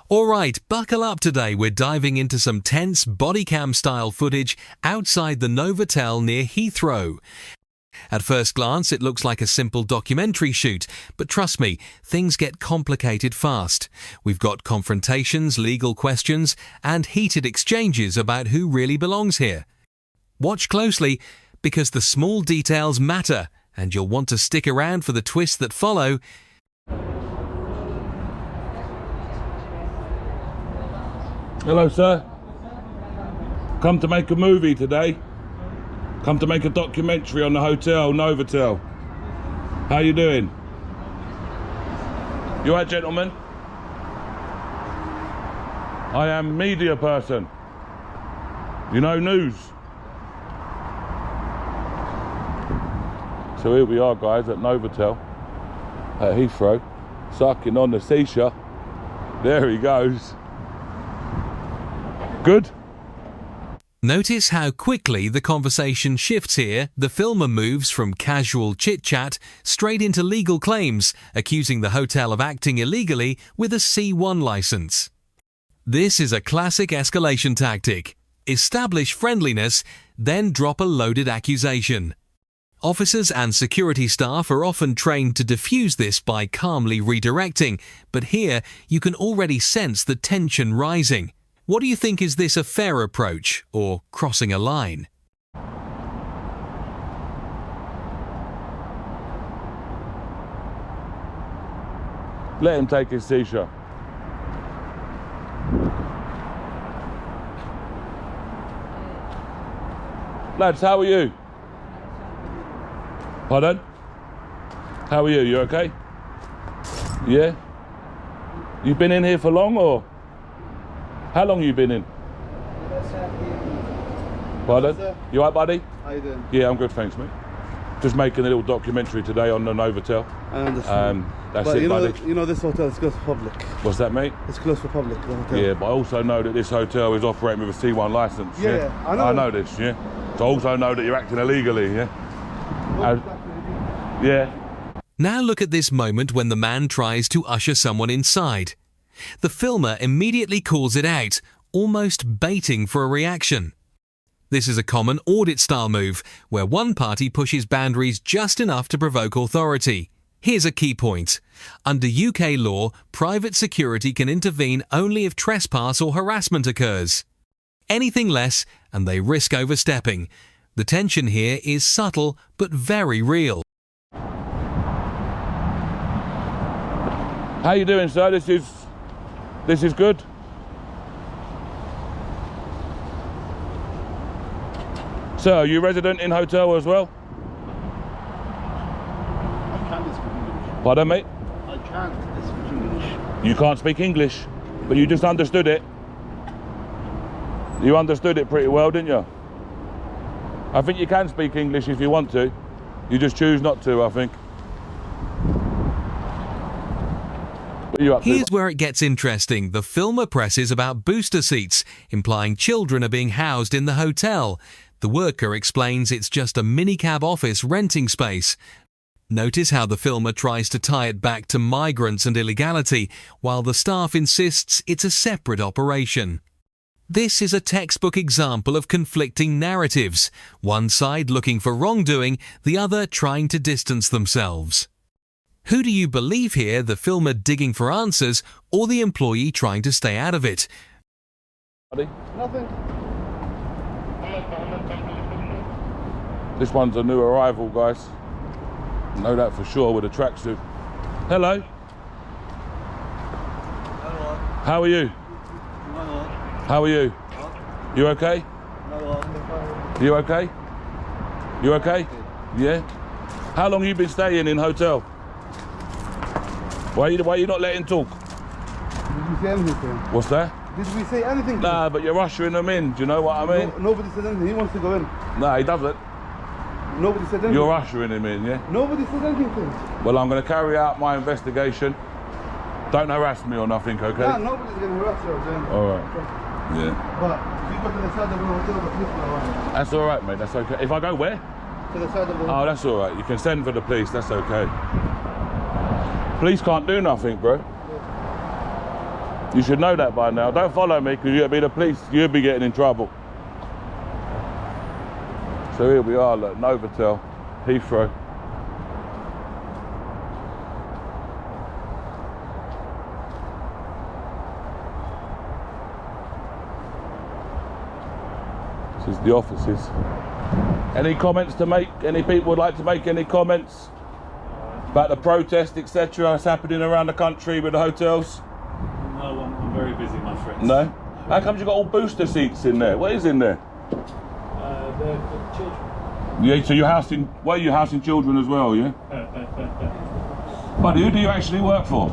Alright, buckle up today. We're diving into some tense bodycam style footage outside the Novotel near Heathrow. At first glance, it looks like a simple documentary shoot, but trust me, things get complicated fast. We've got confrontations, legal questions, and heated exchanges about who really belongs here. Watch closely, because the small details matter, and you'll want to stick around for the twists that follow. Hello, sir. Come to make a movie today. Come to make a documentary on the hotel, Novotel. How you doing? You alright, gentlemen? I am media person. You know news. So here we are, guys, at Novotel at Heathrow, sucking on the shisha. There he goes. Good. Notice how quickly the conversation shifts here. The filmer moves from casual chit-chat straight into legal claims, accusing the hotel of acting illegally with a C1 license. This is a classic escalation tactic. Establish friendliness, then drop a loaded accusation. Officers and security staff are often trained to defuse this by calmly redirecting, but here you can already sense the tension rising. What do you think? Is this a fair approach or crossing a line? Let him take his shisha. Lads, how are you? Pardon? How are you? You okay? Yeah? You been in here for long or? How long you been in? Pardon? You alright, buddy? How you doing? Yeah, I'm good, thanks, mate. Just making a little documentary today on the Novotel. I understand. That's but it, buddy. You know this hotel is closed for public. What's that, mate? It's closed for public, the hotel. Yeah, but I also know that this hotel is operating with a C1 license. Yeah, I know this, yeah. So I also know that you're acting illegally, yeah? Yeah. Now look at this moment when the man tries to usher someone inside. The filmer immediately calls it out, almost baiting for a reaction. This is a common audit-style move, where one party pushes boundaries just enough to provoke authority. Here's a key point. Under UK law, private security can intervene only if trespass or harassment occurs. Anything less, and they risk overstepping. The tension here is subtle, but very real. How you doing, sir? This is good. Sir, are you resident in hotel as well? I can't speak English. Pardon, mate? I can't speak English. You can't speak English, but you just understood it. You understood it pretty well, didn't you? I think you can speak English if you want to. You just choose not to, I think. What are you up to? Here's where it gets interesting. The filmer presses about booster seats, implying children are being housed in the hotel. The worker explains it's just a minicab office renting space. Notice how the filmer tries to tie it back to migrants and illegality, while the staff insists it's a separate operation. This is a textbook example of conflicting narratives, one side looking for wrongdoing, the other trying to distance themselves. Who do you believe here, the filmer digging for answers or the employee trying to stay out of it? Nothing. This one's a new arrival, guys. Know that for sure with a tracksuit. Hello. Hello. How are you? Hello. How are you? You okay? Hello. You okay? You okay? Yeah? How long have you been staying in hotel? Why are you not letting talk? Did we say anything? What's that? Did we say anything? Nah, but you're ushering them in, do you know what I mean? No, nobody said anything. He wants to go in. Nah, he doesn't. Nobody said anything. You're ushering him in, yeah? Nobody said anything. Well, I'm going to carry out my investigation. Don't harass me or nothing, okay? Yeah, nobody's going to harass you, Jen. All right. Yeah. But if you go to the side of the hotel, the police will arrive. That's all right, mate. That's okay. If I go where? To the side of the hotel. Oh, that's all right. You can send for the police. That's okay. Police can't do nothing, bro. You should know that by now. Don't follow me, because you'll be the police. You'll be getting in trouble. So here we are, look, Novotel, Heathrow. This is the offices. Any comments to make? Any people would like to make any comments about the protest, etc. that's happening around the country with the hotels? No, I'm very busy, my friends. No? How come you got all booster seats in there? What is in there? They're for children. Yeah, so you're housing, where are you housing children as well, yeah? But who do you actually work for?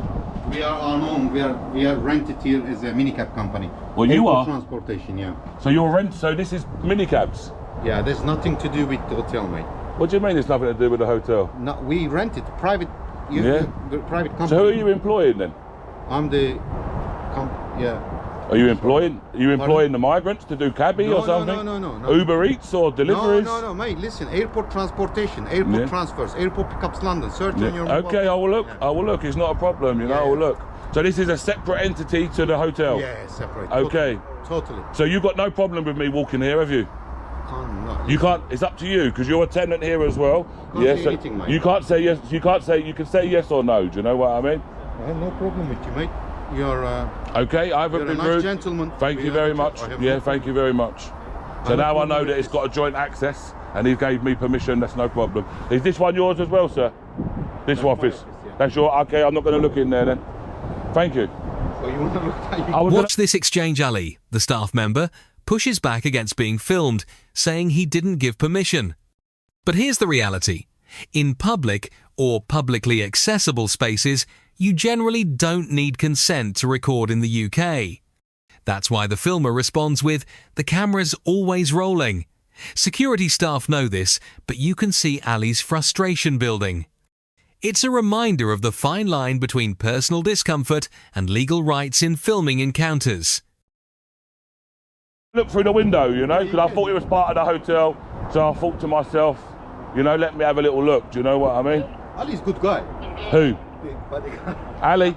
We are our own. We are rented here as a minicab company. Well, you Airport are? Transportation, yeah. So you're so this is minicabs? Yeah, there's nothing to do with the hotel, mate. What do you mean it's nothing to do with the hotel? No, we rent it, private. Yeah. The private company. So who are you employing then? I'm the, yeah. Are you employing? Are you employing the migrants to do cabbie or something? No. Uber Eats or deliveries? No, mate. Listen, airport transportation, airport transfers, airport pickups, London. Search on your mobile. Okay, I will look. Yeah. I will look. It's not a problem, you know. I will look. So this is a separate entity to the hotel. Yeah, separate. Okay. Totally. So you've got no problem with me walking here, have you? No. You can't. It's up to you because you're a tenant here as well. Can't Yes. say anything, mate. You can't say yes. You can't say. You can say yes or no. Do you know what I mean? I have no problem with you, mate. You're Okay. I haven't you're been a nice rude. gentleman. Thank you very much. Yeah. Thank you very much. So now I know that it's got a joint access, and he gave me permission. That's no problem. Is this one yours as well, sir? This office. yeah. That's your. Okay. I'm not going to look in there then. Thank you. So you want to look at I was Watch this exchange. Ali, the staff member, pushes back against being filmed, saying he didn't give permission. But here's the reality. In public or publicly accessible spaces, you generally don't need consent to record in the UK. That's why the filmer responds with, "The camera's always rolling." Security staff know this, but you can see Ali's frustration building. It's a reminder of the fine line between personal discomfort and legal rights in filming encounters. look through the window, you know, because I thought it was part of the hotel. So I thought to myself, you know, let me have a little look. Do you know what I mean? Ali's a good guy. Who? Buddy. Ali?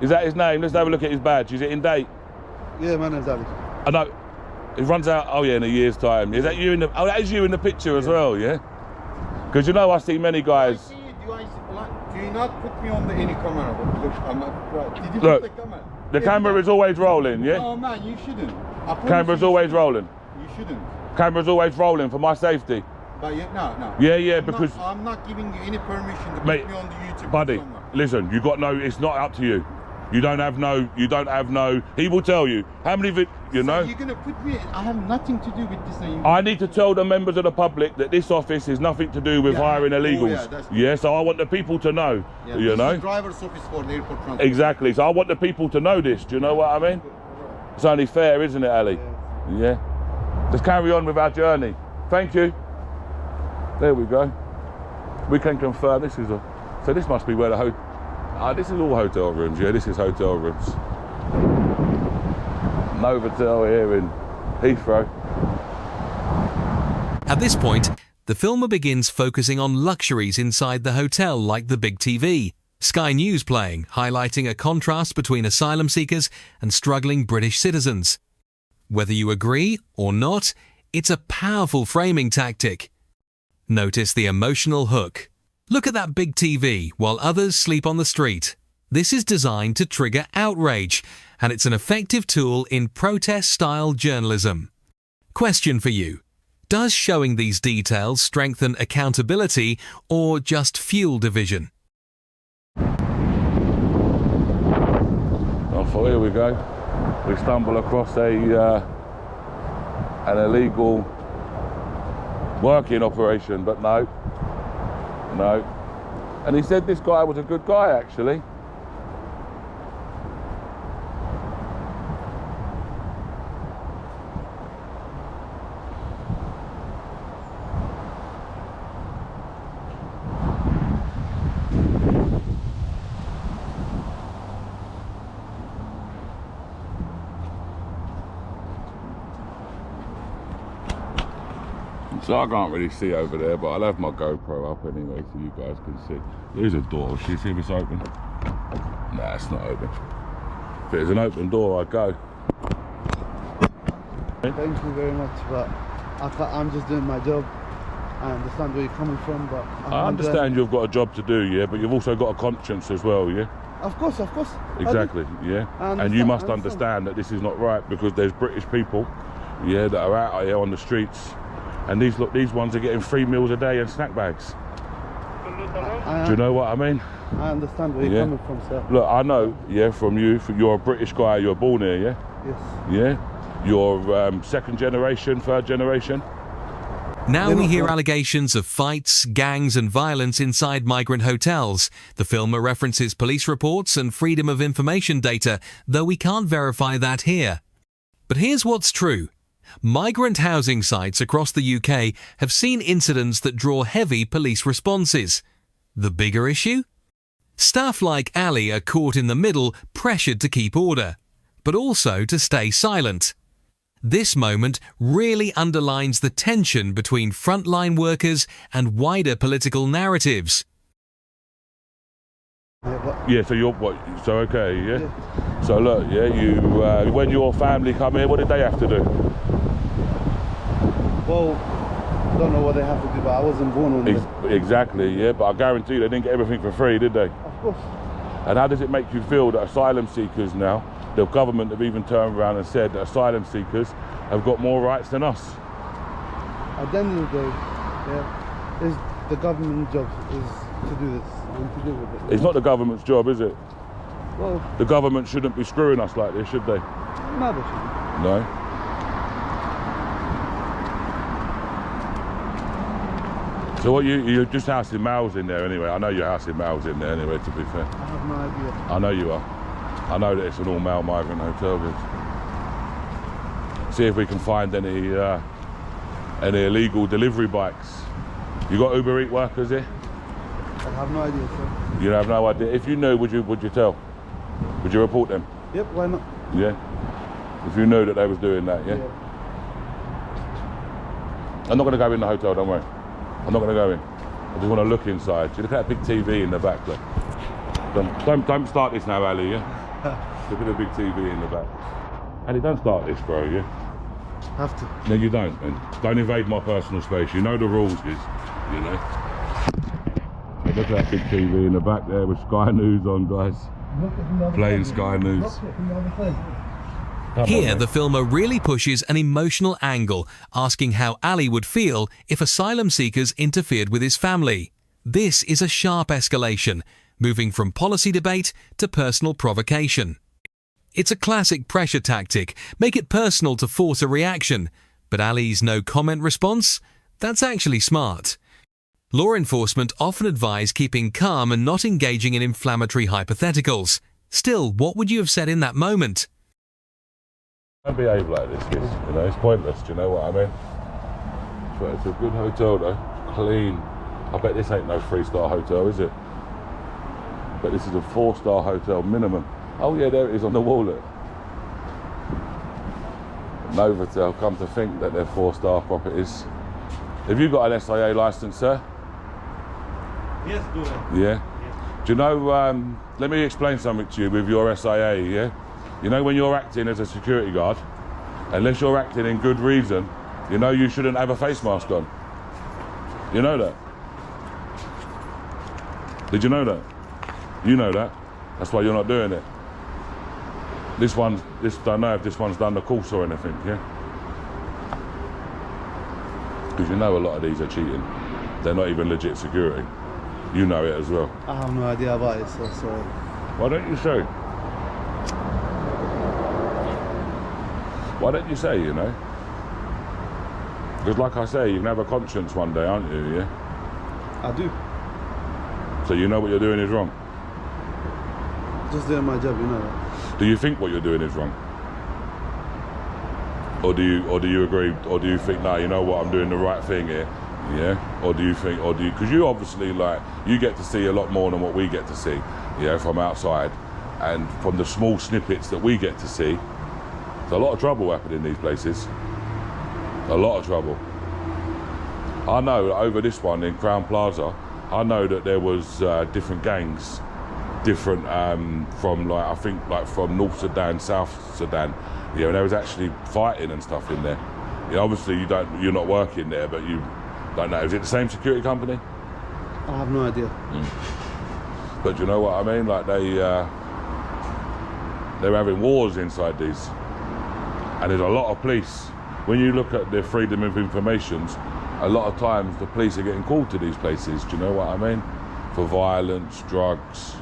Is that his name? Let's have a look at his badge. Is it in date? Yeah, my name's Ali. I know. It runs out, oh yeah, in a year's time. Is that you in the, oh, that is you in the picture as well, yeah? Because you know I see many guys. Do you not put me on any camera? Look, I'm not, right. Did you Look, put the camera? the camera is always rolling, yeah? Oh man, you shouldn't. I promise Camera's you always shouldn't. rolling. You shouldn't. Camera's always rolling for my safety. But no. Yeah, I'm because... I'm not giving you any permission to put Mate, me on the YouTube. buddy, somewhere. listen, you got no, it's not up to you. You don't have no, he will tell you. How many, you know? So you're gonna put me, I have nothing to do with this thing. I need to tell the members of the public that this office is nothing to do with hiring illegals. Yeah, so I want the people to know, you this know? is the driver's office for the airport transport. Exactly, so I want the people to know this, do you know what I mean? It's only fair, isn't it, Ali? Yeah. Let's carry on with our journey. Thank you. There we go. We can confirm this is a, so this must be where the this is all hotel rooms, yeah, this is hotel rooms. Novotel here in Heathrow. At this point, the filmer begins focusing on luxuries inside the hotel like the big TV, Sky News playing, highlighting a contrast between asylum seekers and struggling British citizens. Whether you agree or not, it's a powerful framing tactic. Notice the emotional hook. Look at that big TV while others sleep on the street. This is designed to trigger outrage, and it's an effective tool in protest-style journalism. Question for you. Does showing these details strengthen accountability or just fuel division? So here we go. We stumble across an illegal working operation, but no. And he said this guy was a good guy, actually. So I can't really see over there, but I'll have my GoPro up anyway so you guys can see. There's a door. Should you see if it's open? Nah, it's not open. If it was an open door, I'd go. Thank you very much, but I'm just doing my job. I understand where you're coming from, but I understand you've got a job to do, yeah, but you've also got a conscience as well, yeah? Of course. Exactly, yeah. And you must understand that this is not right, because there's British people, yeah, that are out here on the streets, and these ones are getting 3 meals a day and snack bags. Do you know what I mean? I understand where you're coming from, sir. Look, I know, yeah, from you, you're a British guy, you're born here, yeah? Yes. Yeah? You're second generation, third generation? Now we hear allegations of fights, gangs and violence inside migrant hotels. The film references police reports and freedom of information data, though we can't verify that here. But here's what's true. Migrant housing sites across the UK have seen incidents that draw heavy police responses. The bigger issue? Staff like Ali are caught in the middle, pressured to keep order, but also to stay silent. This moment really underlines the tension between frontline workers and wider political narratives. Yeah, so you're what? So okay, yeah. So look, yeah, you when your family come here, what did they have to do? Well, I don't know what they have to do, but I wasn't born on this. Exactly, yeah. But I guarantee you, they didn't get everything for free, did they? Of course. And how does it make you feel that asylum seekers now, the government have even turned around and said that asylum seekers have got more rights than us? At the end of the day, yeah, it's the government's job is to do this and to deal with it. It's not the government's job, is it? Well, the government shouldn't be screwing us like this, should they? No, they shouldn't. No? So what, you're just housing males in there anyway? I know you're housing males in there anyway, to be fair. I have no idea. I know you are. I know that it's an all-male migrant hotel. See if we can find any illegal delivery bikes. You got Uber Eats workers here? I have no idea, sir. You have no idea. If you knew, would you tell? Would you report them? Yep, why not? Yeah. If you knew that they was doing that, yeah. I'm not going to go in the hotel. Don't worry. I'm not going to go in. I just want to look inside. You look at that big TV in the back, look. Don't start this now, Ali, yeah? Look at the big TV in the back. Ali, don't start this, bro, yeah? Have to. No, you don't, man. Don't invade my personal space. You know the rules, you know? Look at that big TV in the back there with Sky News on, guys. Playing Sky News. Here, the filmer really pushes an emotional angle, asking how Ali would feel if asylum seekers interfered with his family. This is a sharp escalation, moving from policy debate to personal provocation. It's a classic pressure tactic, make it personal to force a reaction. But Ali's no-comment response? That's actually smart. Law enforcement often advise keeping calm and not engaging in inflammatory hypotheticals. Still, what would you have said in that moment? Don't behave like this, kids. You know, it's pointless. Do you know what I mean? But it's a good hotel, though. Clean. I bet this ain't no 3-star hotel, is it? But this is a 4-star hotel minimum. Oh yeah, there it is on the wall. Look. Novotel. Come to think that they're 4-star properties. Have you got an SIA license, sir? Yes, do it. Yeah. Yes. Do you know? Let me explain something to you with your SIA. Yeah. You know, when you're acting as a security guard, unless you're acting in good reason, you know you shouldn't have a face mask on. You know that? Did you know that? You know that. That's why you're not doing it. Don't know if this one's done the course or anything, yeah? Because you know a lot of these are cheating. They're not even legit security. You know it as well. I have no idea about it, so sorry. Why don't you say? Why don't you say, you know? Because like I say, you can have a conscience one day, aren't you, yeah? I do. So you know what you're doing is wrong? Just doing my job, you know that. Do you think what you're doing is wrong? Or do you agree, or do you think, no, you know what, I'm doing the right thing here, yeah? Or do you think, because you obviously, like, you get to see a lot more than what we get to see, yeah, from outside. And from the small snippets that we get to see, there's a lot of trouble happening in these places. A lot of trouble. I know over this one in Crown Plaza, I know that there was different gangs different from like, I think like from North Sudan, South Sudan. You know, there was actually fighting and stuff in there. You know, obviously you're not working there, but you don't know. Is it the same security company? I have no idea. But you know what I mean? Like they're having wars inside these, and there's a lot of police. When you look at the freedom of informations, a lot of times the police are getting called to these places. Do you know what I mean? For violence, drugs,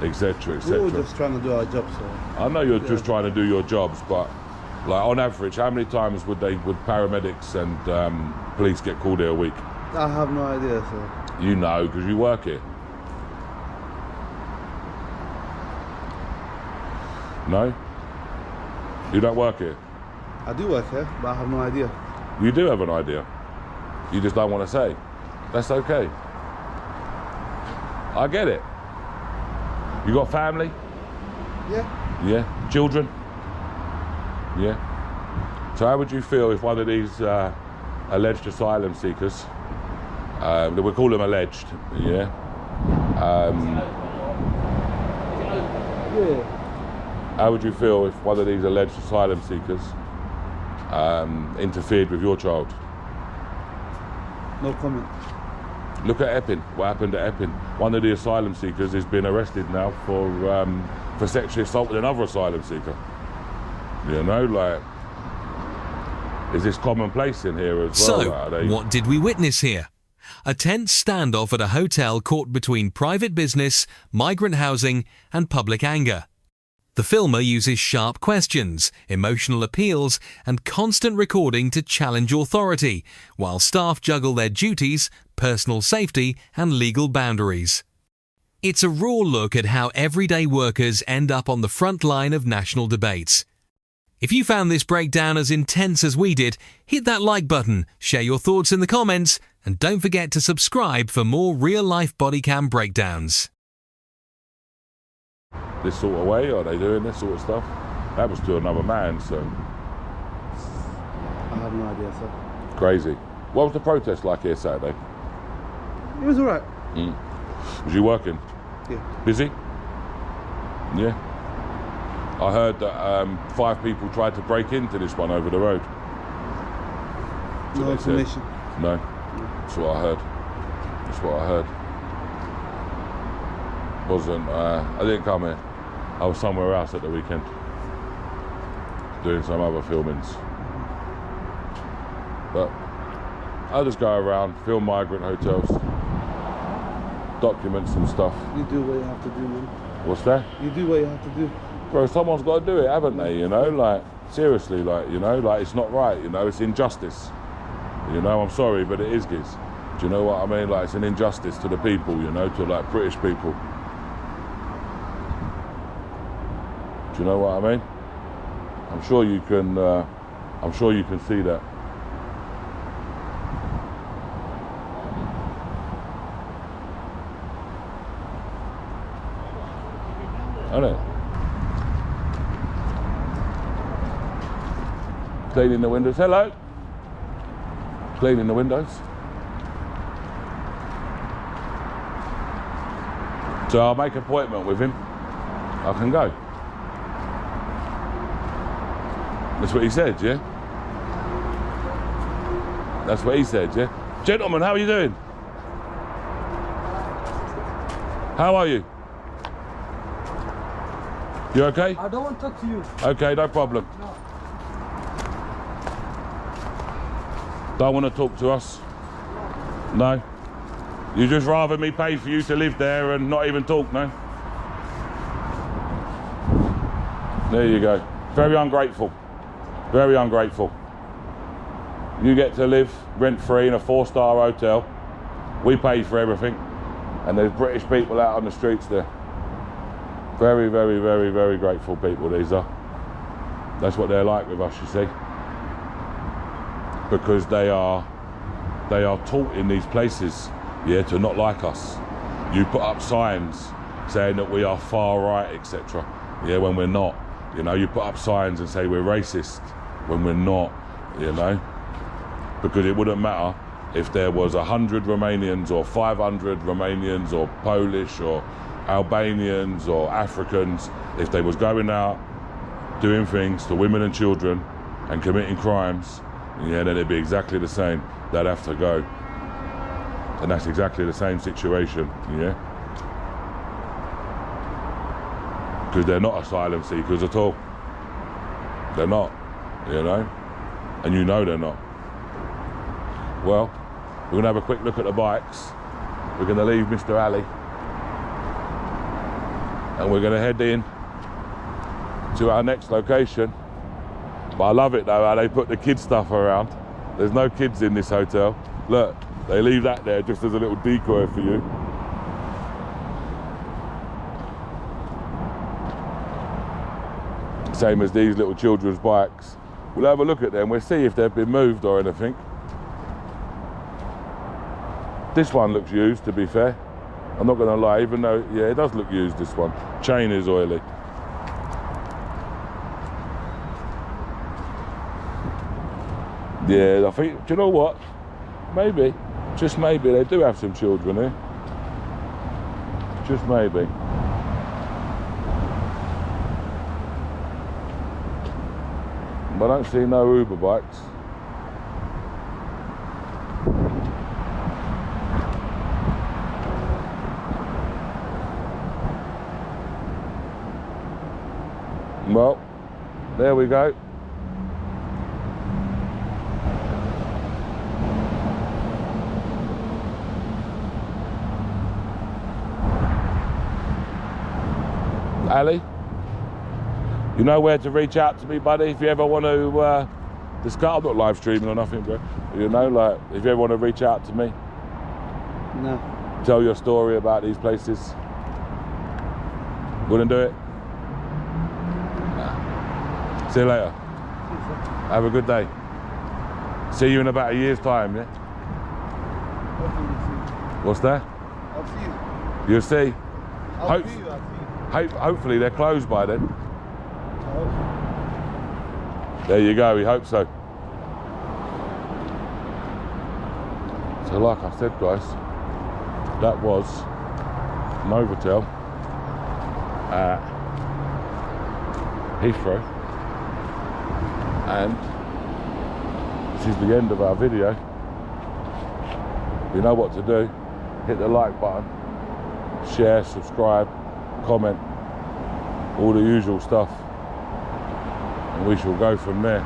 etc., etc. We're just trying to do our job, so. I know you're just trying to do your jobs, but like on average, how many times would paramedics and police get called here a week? I have no idea, so. You know, because you work here. No? You don't work here? I do work here, but I have no idea. You do have an idea. You just don't want to say. That's okay. I get it. You got family? Yeah. Yeah. Children? Yeah. So how would you feel if one of these alleged asylum seekers, we call them alleged, yeah? Yeah. How would you feel if one of these alleged asylum seekers interfered with your child? No comment. Look at Epping. What happened at Epping? One of the asylum seekers has been arrested now for sexually assaulting another asylum seeker. You know, like, is this commonplace in here as well? So, what did we witness here? A tense standoff at a hotel caught between private business, migrant housing and public anger. The filmer uses sharp questions, emotional appeals and constant recording to challenge authority, while staff juggle their duties, personal safety and legal boundaries. It's a raw look at how everyday workers end up on the front line of national debates. If you found this breakdown as intense as we did, hit that like button, share your thoughts in the comments, and don't forget to subscribe for more real-life body cam breakdowns. This sort of way, are they doing this sort of stuff? That was to another man, so. I have no idea, sir. Crazy. What was the protest like here Saturday? It was alright. Was you working? Yeah. Busy? Yeah. I heard that 5 people tried to break into this one over the road. No information. No. That's what I heard. That's what I heard. I didn't come here. I was somewhere else at the weekend doing some other filmings. But I'll just go around, film migrant hotels, documents and stuff. You do what you have to do, man. What's that? You do what you have to do. Bro, someone's got to do it, haven't they? You know, like, seriously, like, you know, like, it's not right, you know, it's injustice. You know, I'm sorry, but it is, Giz. Do you know what I mean? Like, it's an injustice to the people, you know, to, like, British people. Do you know what I mean? I'm sure you can see that. Isn't it? Cleaning the windows. Hello. Cleaning the windows. So I'll make an appointment with him. I can go. That's what he said, yeah? That's what he said, yeah? Gentlemen, how are you doing? How are you? You okay? I don't want to talk to you. Okay, no problem. No. Don't want to talk to us? No? You just rather me pay for you to live there and not even talk, no? There you go. Very ungrateful. Very ungrateful. You get to live rent-free in a 4-star hotel. We pay for everything. And there's British people out on the streets there. Very, very, very, very grateful people, these are. That's what they're like with us, you see. Because they are taught in these places, yeah, to not like us. You put up signs saying that we are far right, etc. Yeah, when we're not. You know, you put up signs and say we're racist when we're not, you know. Because it wouldn't matter if there was 100 Romanians or 500 Romanians or Polish or Albanians or Africans, if they was going out doing things to women and children and committing crimes, yeah, then it'd be exactly the same. They'd have to go. And that's exactly the same situation, yeah? Because they're not asylum seekers at all. They're not, you know? And you know they're not. Well, we're gonna have a quick look at the bikes. We're gonna leave Mr. Ali. And we're gonna head in to our next location. But I love it though, how they put the kids stuff around. There's no kids in this hotel. Look, they leave that there just as a little decoy for you. Same as these little children's bikes. We'll have a look at them, we'll see if they've been moved or anything. This one looks used, to be fair. I'm not gonna lie, even though, yeah, it does look used, this one. Chain is oily. Yeah, I think, do you know what? Maybe, just maybe, they do have some children here. Just maybe. But I don't see no Uber bikes. Well, there we go. Ali, you know where to reach out to me, buddy, if you ever want to discuss. I'm not live streaming or nothing, bro. You know, like, if you ever want to reach out to me. No. Tell your story about these places. Wouldn't do it? Nah. See you later. Have a good day. See you in about a year's time, yeah? What's that? I'll see you. You'll see. I'll see you. Hopefully they're closed by then. There you go, we hope so. So like I said, guys, that was Novotel at Heathrow. And this is the end of our video. You know what to do. Hit the like button, share, subscribe, comment, all the usual stuff, and we shall go from there.